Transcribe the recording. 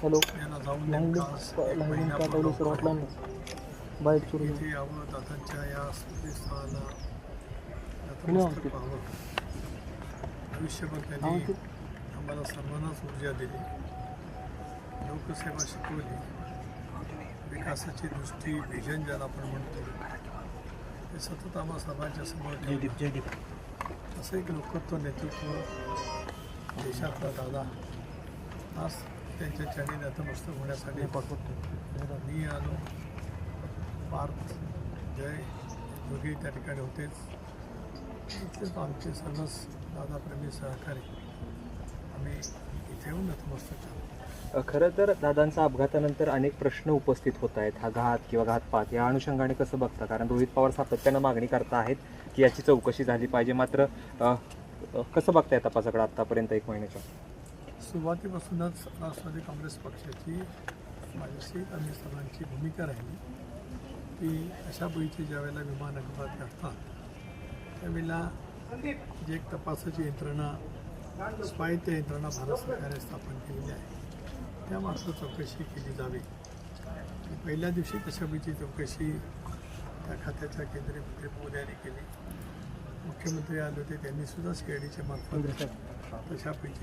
Hello याला जाऊन line नेमका एक लाईन महिना पाठवली पूर्ण सुरुवातला होतो. बाईक सुरू इथे यावं, दादांच्या या स्मृतीस्थळाला झाली नतमस्तक व्हावं. आयुष्यभर त्यांनी आम्हाला सर्वांनाच ऊर्जा दिली, लोकसेवा शिकवली, विकासाची दृष्टी व्हिजन ज्याला आपण म्हणतो ते सतत आम्हा सर्वांच्या समोर ठेवलं. असं एक लोकत्व नेतृत्व देशातला दादा आज त्यांच्या चरणी नतमस्तक होण्यासाठी मी आलो. पार्थ, जय दोघेही त्या ठिकाणी होतेच. इथलेच आमचे सर्वच दादाप्रेमी सहकारी आम्ही इथे येऊन नतमस्तक झालो. खरं तर दादांचा अपघातानंतर अनेक प्रश्न उपस्थित होत आहेत. हा घात किंवा घातपात या अनुषंगाने कसं बघता? कारण रोहित पवार सातत्यानं मागणी करता आहेत की याची चौकशी झाली पाहिजे, मात्र कसं बघताय तपासाकडे आत्तापर्यंत 1 महिन्याच्या? सुरुवातीपासूनच राष्ट्रवादी काँग्रेस पक्षाची माझ्याशी आम्ही सर्वांची भूमिका राहिली की अशा वेळी ज्यावेळेला विमान अपघात घडतात त्यावेळेला जी एक तपासाची यंत्रणा स्वायत्त यंत्रणा भारत सरकारने स्थापन केलेली आहे त्यामार्फत चौकशी केली जावी. पहिल्या दिवशी तशा वेळची चौकशी त्या खात्याच्या केंद्रीय मंत्री महोदयांनी केली. मुख्यमंत्री आले होते, त्यांनीसुद्धा CIDच्या मार्फत तशापैकी